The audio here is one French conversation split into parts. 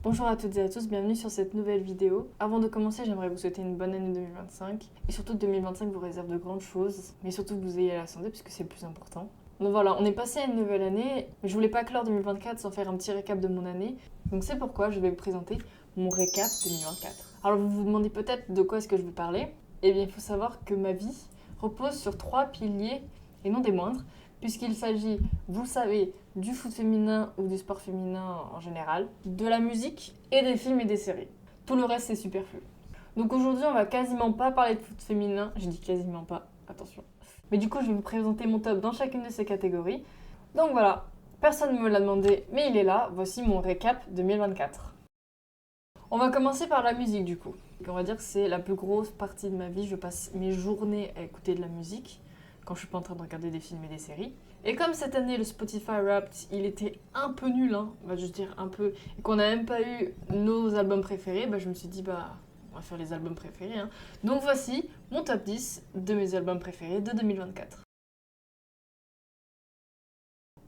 Bonjour à toutes et à tous, bienvenue sur cette nouvelle vidéo. Avant de commencer, j'aimerais vous souhaiter une bonne année 2025 et surtout que 2025 vous réserve de grandes choses, mais surtout que vous ayez la santé puisque c'est le plus important. Donc voilà, on est passé à une nouvelle année, mais je voulais pas clore 2024 sans faire un petit récap de mon année. Donc c'est pourquoi je vais vous présenter mon récap 2024. Alors vous vous demandez peut-être de quoi est-ce que je vais parler. Eh bien il faut savoir que ma vie repose sur 3 piliers et non des moindres, puisqu'il s'agit, vous le savez, du foot féminin ou du sport féminin en général, de la musique et des films et des séries. Tout le reste c'est superflu. Donc aujourd'hui on va quasiment pas parler de foot féminin, je dis quasiment pas, attention. Mais du coup je vais vous présenter mon top dans chacune de ces catégories. Donc voilà, personne ne me l'a demandé mais il est là, voici mon récap 2024. On va commencer par la musique du coup. On va dire que c'est la plus grosse partie de ma vie, je passe mes journées à écouter de la musique quand je suis pas en train de regarder des films et des séries. Et comme cette année le Spotify Wrapped il était un peu nul, on va juste dire un peu, et qu'on n'a même pas eu nos albums préférés, je me suis dit on va faire les albums préférés. Donc voici mon top 10 de mes albums préférés de 2024.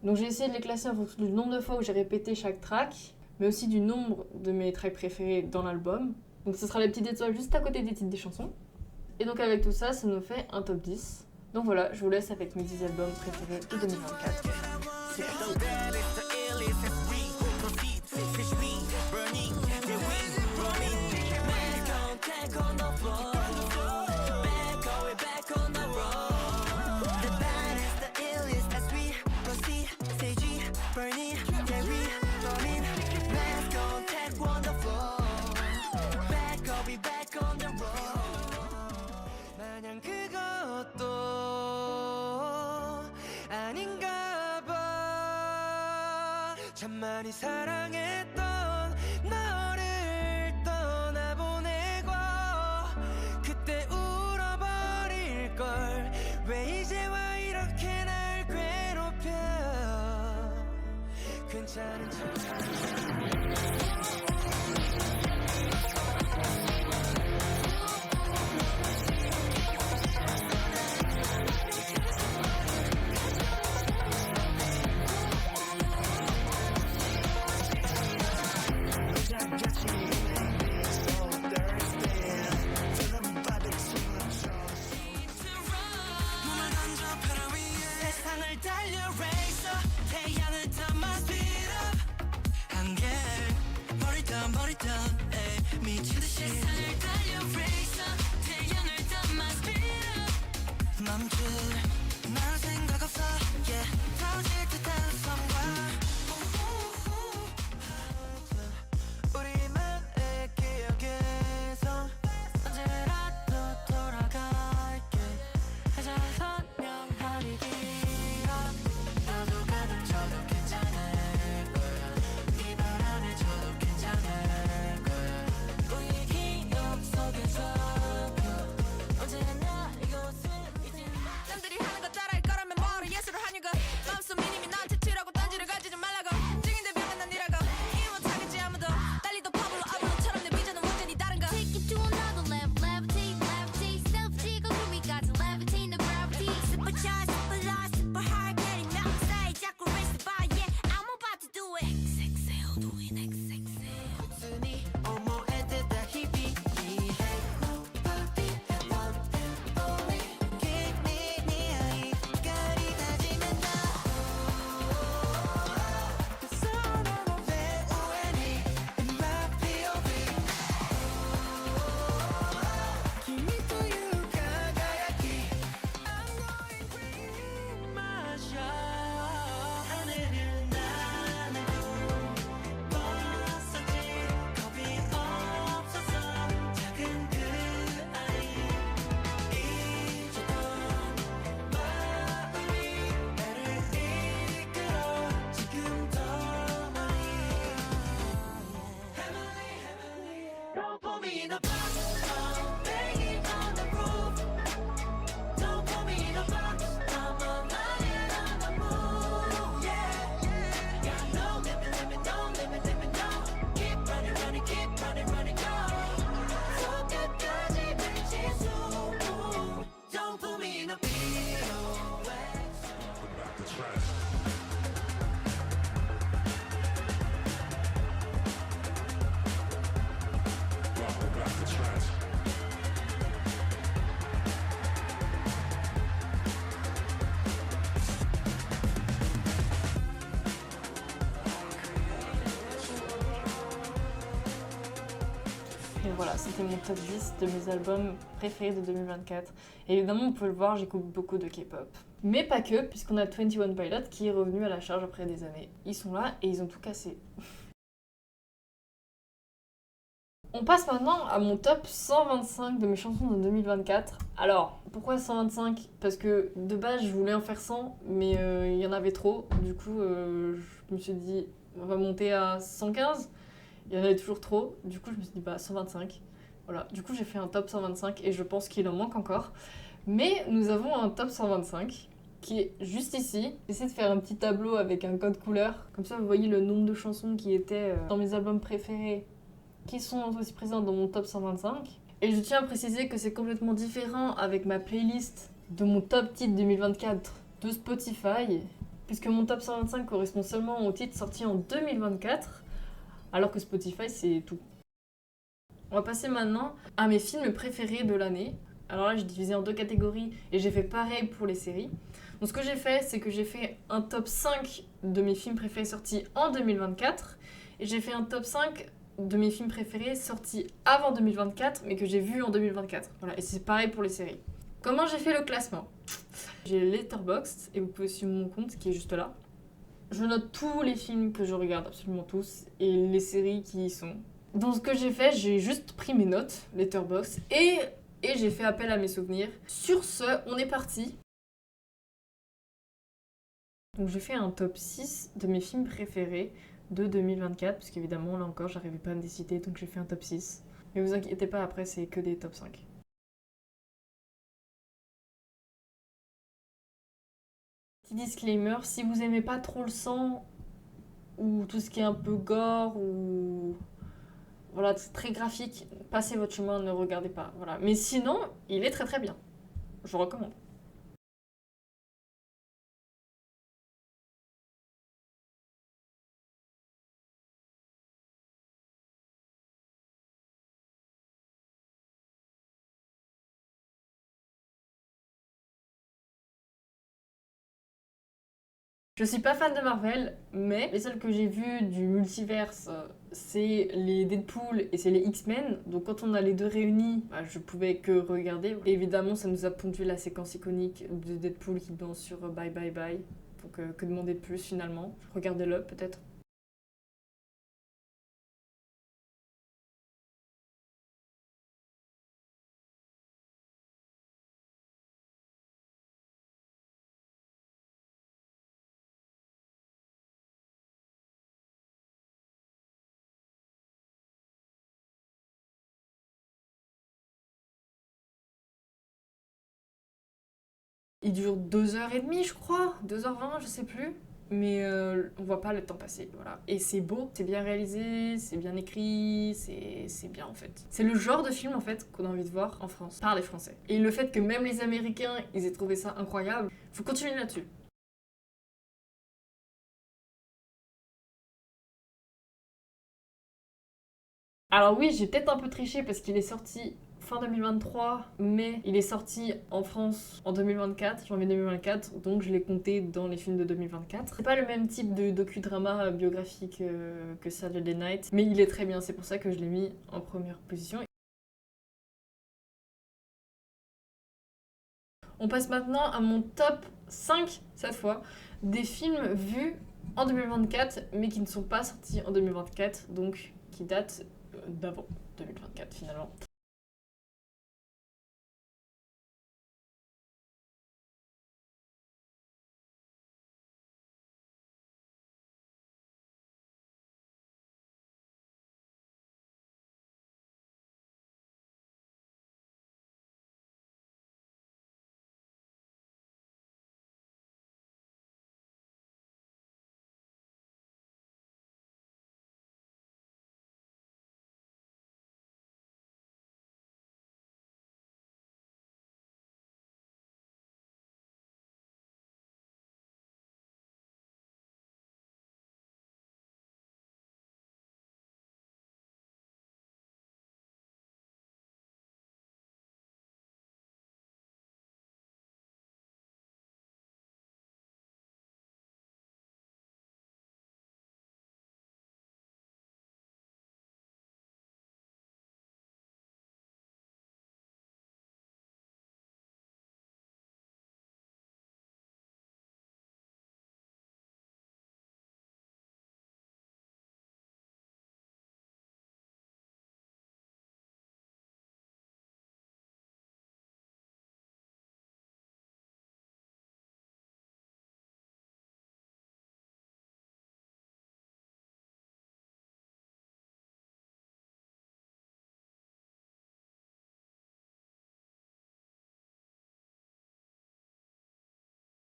Donc j'ai essayé de les classer en fonction du nombre de fois où j'ai répété chaque track, mais aussi du nombre de mes tracks préférés dans l'album. Donc ce sera les petites étoiles juste à côté des titres des chansons. Et donc avec tout ça, ça nous fait un top 10. Donc voilà, je vous laisse avec mes 10 albums préférés de 2024. C'est parti. 참 많이 사랑했던 너를 떠나보내고 그때 울어버릴걸 왜 이제와 이렇게 날 괴롭혀 괜찮은 척 미치듯이 세상을 달려 race up 태양을 담아 speed up 멈출 나는 생각 없어 yeah 터질 듯한 성과 우리만의 기억에서 언제라도 돌아갈게 해자 선명하니 길어 너도 가끔 저도 괜찮을 거야 이별 안 해줘도 괜찮을 남들이 하는 거 따라할 거라면 뭐로 예술을 하냐고 마음속 미님이 나한테 치라고 딴지를 가지지 말라고 증인 대변은 아니라고 이해 못하겠지 아무도 달리도 파블로 아브로처럼 내 비전은 완전히 다른가 Take it to another level, levitate, levitate self-check over me, got to levitate the gravity supercharged, super lost, super hard getting outside 자꾸 raise the bar, yeah, I'm about to do it XXL, doing XXL 순이 오모에 대다 희비해 Nobody ever only Keep me near 이까리 다짐했나 Cause I'm not 내 우연히 in my POV君という輝きI'm going green 마셔 하늘을 나누고 벗었지 겁이 없어서 작은 그 아이 잊었던 마음이 나를 이끌어 지금 더 많이 Heavenly, heavenly Don't put me in a box Banging on the roof Don't put me in a box I'm a lion on the move Yeah, got no limit, limit, no limit, limit, no Keep running, running, keep running, running, go 손끝까지 미치수 Don't put me in a POS trash. 'Cause Et voilà, c'était mon top 10 de mes albums préférés de 2024. Et évidemment, on peut le voir, j'écoute beaucoup de K-pop. Mais pas que, puisqu'on a 21 Pilots qui est revenu à la charge après des années. Ils sont là et ils ont tout cassé. On passe maintenant à mon top 125 de mes chansons de 2024. Alors, pourquoi 125? Parce que de base, je voulais en faire 100, mais il y en avait trop. Du coup, je me suis dit, on va monter à 115. Il y en avait toujours trop. Du coup, je me suis dit, bah 125. Voilà. Du coup, j'ai fait un top 125 et je pense qu'il en manque encore. Mais nous avons un top 125 qui est juste ici. J'essaie de faire un petit tableau avec un code couleur. Comme ça, vous voyez le nombre de chansons qui étaient dans mes albums préférés qui sont aussi présentes dans mon top 125. Et je tiens à préciser que c'est complètement différent avec ma playlist de mon top titre 2024 de Spotify, puisque mon top 125 correspond seulement aux titres sortis en 2024, alors que Spotify c'est tout. On va passer maintenant à mes films préférés de l'année. Alors là, j'ai divisé en deux catégories et j'ai fait pareil pour les séries. Donc ce que j'ai fait, c'est que j'ai fait un top 5 de mes films préférés sortis en 2024 et j'ai fait un top 5 de mes films préférés sortis avant 2024 mais que j'ai vus en 2024. Voilà, et c'est pareil pour les séries. Comment j'ai fait le classement? J'ai Letterboxd et vous pouvez suivre mon compte qui est juste là. Je note tous les films que je regarde, absolument tous, et les séries qui y sont. Donc ce que j'ai fait, j'ai juste pris mes notes, Letterboxd, et j'ai fait appel à mes souvenirs. Sur ce, on est parti. Donc j'ai fait un top 6 de mes films préférés de 2024, parce qu'évidemment, là encore, j'arrivais pas à me décider, donc j'ai fait un top 6. Mais vous inquiétez pas, après, c'est que des top 5. Petit disclaimer, si vous aimez pas trop le sang, ou tout ce qui est un peu gore, ou voilà, c'est très graphique, passez votre chemin, ne regardez pas. Voilà. Mais sinon, il est très très bien. Je recommande. Je suis pas fan de Marvel, mais les seuls que j'ai vus du multiverse, c'est les Deadpool et c'est les X-Men. Donc quand on a les deux réunis, bah, je pouvais que regarder. Et évidemment, ça nous a pondu la séquence iconique de Deadpool qui danse sur Bye Bye Bye. Donc que demander de plus finalement? Regardez-le peut-être. Il dure 2h30, je crois, 2h20, je sais plus. Mais on voit pas le temps passer, voilà. Et c'est beau, c'est bien réalisé, c'est bien écrit, c'est bien en fait. C'est le genre de film en fait qu'on a envie de voir en France, par les Français. Et le fait que même les Américains, ils aient trouvé ça incroyable, faut continuer là-dessus. Alors oui, j'ai peut-être un peu triché parce qu'il est sorti fin 2023, mais il est sorti en France en 2024, janvier 2024, donc je l'ai compté dans les films de 2024. C'est pas le même type de docudrama biographique que Saturday Night, mais il est très bien, c'est pour ça que je l'ai mis en première position. On passe maintenant à mon top 5, cette fois, des films vus en 2024, mais qui ne sont pas sortis en 2024, donc qui datent d'avant 2024 finalement.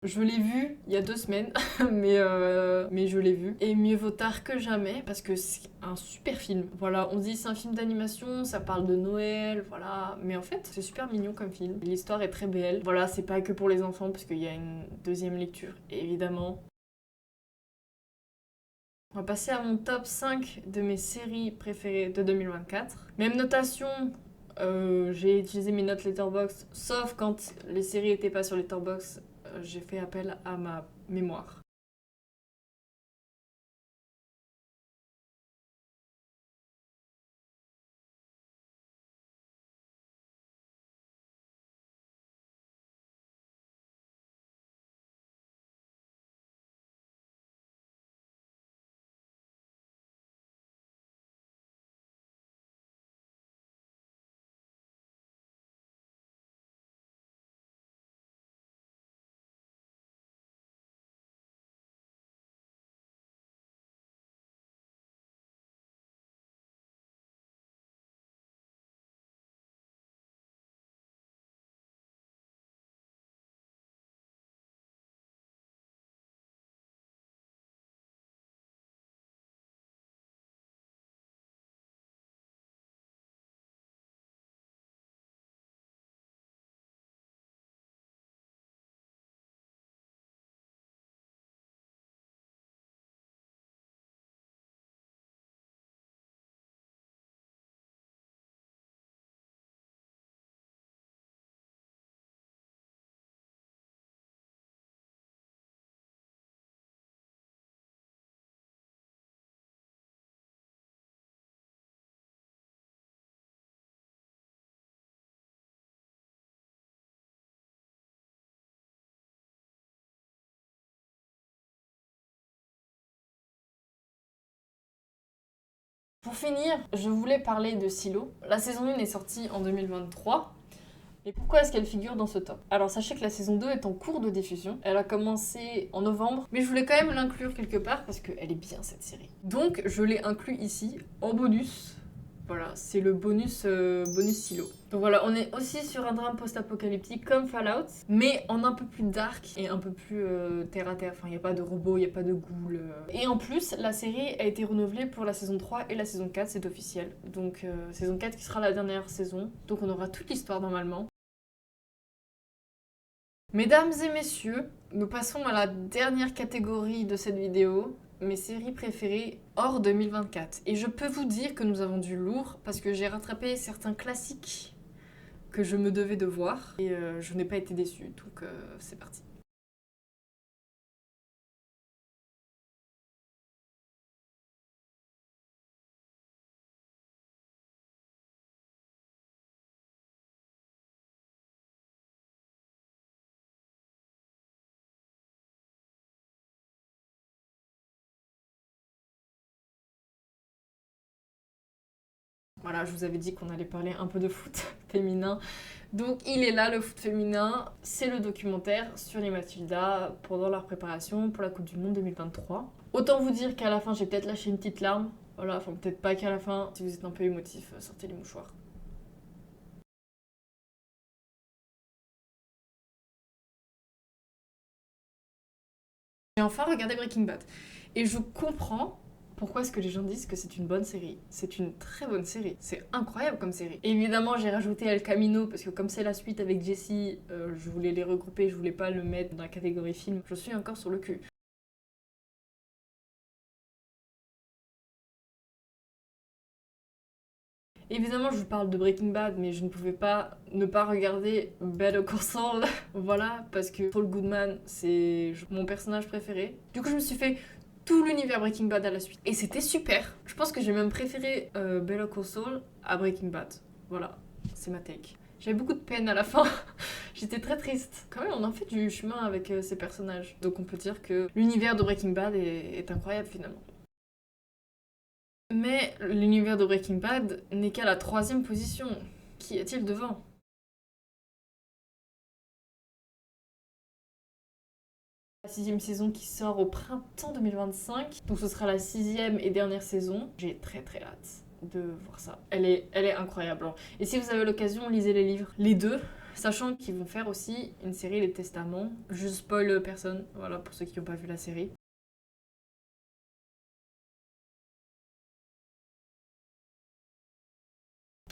Je l'ai vu il y a 2 semaines, mais je l'ai vu. Et mieux vaut tard que jamais, parce que c'est un super film. Voilà, on dit c'est un film d'animation, ça parle de Noël, voilà. Mais en fait, c'est super mignon comme film. L'histoire est très belle. Voilà, c'est pas que pour les enfants, parce qu'il y a une deuxième lecture, évidemment. On va passer à mon top 5 de mes séries préférées de 2024. Même notation, j'ai utilisé mes notes Letterboxd, sauf quand les séries étaient pas sur Letterboxd, j'ai fait appel à ma mémoire. Pour finir, je voulais parler de Silo. La saison 1 est sortie en 2023. Et pourquoi est-ce qu'elle figure dans ce top? Alors sachez que la saison 2 est en cours de diffusion. Elle a commencé en novembre, mais je voulais quand même l'inclure quelque part parce qu'elle est bien cette série. Donc je l'ai inclus ici en bonus. Voilà, c'est le bonus Silo. Donc voilà, on est aussi sur un drame post-apocalyptique comme Fallout, mais en un peu plus dark et un peu plus terre à terre. Enfin, il n'y a pas de robots, il n'y a pas de ghouls. Et en plus, la série a été renouvelée pour la saison 3 et la saison 4, c'est officiel. Donc saison 4 qui sera la dernière saison. Donc on aura toute l'histoire normalement. Mesdames et messieurs, nous passons à la dernière catégorie de cette vidéo, mes séries préférées hors 2024. Et je peux vous dire que nous avons du lourd parce que j'ai rattrapé certains classiques que je me devais de voir et je n'ai pas été déçue, donc c'est parti. Voilà, je vous avais dit qu'on allait parler un peu de foot féminin. Donc il est là, le foot féminin. C'est le documentaire sur les Matildas pendant leur préparation pour la Coupe du Monde 2023. Autant vous dire qu'à la fin, j'ai peut-être lâché une petite larme. Voilà, enfin peut-être pas qu'à la fin. Si vous êtes un peu émotif, sortez les mouchoirs. J'ai enfin regardé Breaking Bad. Et je comprends pourquoi est-ce que les gens disent que c'est une bonne série. C'est une très bonne série. C'est incroyable comme série. Et évidemment, j'ai rajouté El Camino parce que comme c'est la suite avec Jesse, je voulais les regrouper, je voulais pas le mettre dans la catégorie film. Je suis encore sur le cul. Évidemment, je vous parle de Breaking Bad, mais je ne pouvais pas ne pas regarder Better Call Saul. Voilà, parce que Saul Goodman, c'est mon personnage préféré. Du coup, je me suis fait tout l'univers Breaking Bad à la suite. Et c'était super. Je pense que j'ai même préféré Better Call Saul à Breaking Bad. Voilà, c'est ma take. J'avais beaucoup de peine à la fin. J'étais très triste. Quand même, on a fait du chemin avec ces personnages. Donc on peut dire que l'univers de Breaking Bad est incroyable finalement. Mais l'univers de Breaking Bad n'est qu'à la 3e position. Qu'y a-t-il devant? La 6e saison qui sort au printemps 2025. Donc ce sera la 6e et dernière saison. J'ai très très hâte de voir ça. Elle est incroyable. Et si vous avez l'occasion, lisez les livres. Les deux. Sachant qu'ils vont faire aussi une série Les Testaments. Je spoil personne, voilà, pour ceux qui n'ont pas vu la série.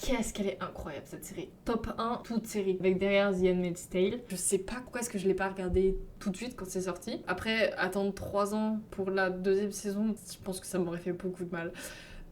Qu'est-ce qu'elle est incroyable cette série. Top 1, toute série. Avec derrière The Handmaid's Tale. Je sais pas pourquoi est-ce que je l'ai pas regardé tout de suite quand c'est sorti. Après, attendre 3 ans pour la 2e saison, je pense que ça m'aurait fait beaucoup de mal.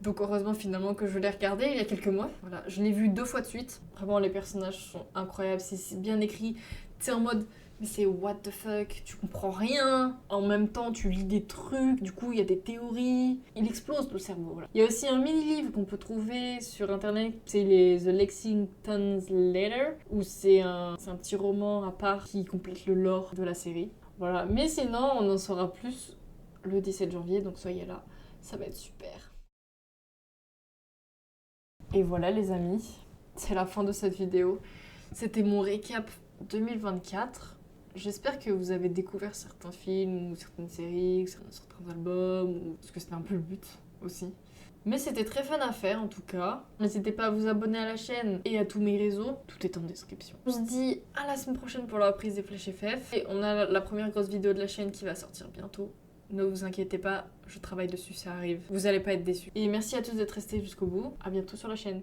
Donc heureusement finalement que je l'ai regardé il y a quelques mois. Voilà, je l'ai vu 2 fois de suite. Vraiment les personnages sont incroyables, c'est bien écrit. T'es en mode mais c'est what the fuck, tu comprends rien. En même temps tu lis des trucs, du coup il y a des théories. Il explose le cerveau. Voilà. Il y a aussi un mini-livre qu'on peut trouver sur internet, c'est les The Lexington's Letter, où c'est un petit roman à part qui complète le lore de la série. Voilà, mais sinon on en saura plus le 17 janvier, donc soyez là, ça va être super. Et voilà les amis, c'est la fin de cette vidéo. C'était mon récap 2024. J'espère que vous avez découvert certains films ou certaines séries, certains albums, parce que c'était un peu le but aussi. Mais c'était très fun à faire en tout cas. N'hésitez pas à vous abonner à la chaîne et à tous mes réseaux, tout est en description. On se dit à la semaine prochaine pour la reprise des Flash FF. Et on a la première grosse vidéo de la chaîne qui va sortir bientôt. Ne vous inquiétez pas, je travaille dessus, ça arrive. Vous allez pas être déçus. Et merci à tous d'être restés jusqu'au bout. À bientôt sur la chaîne.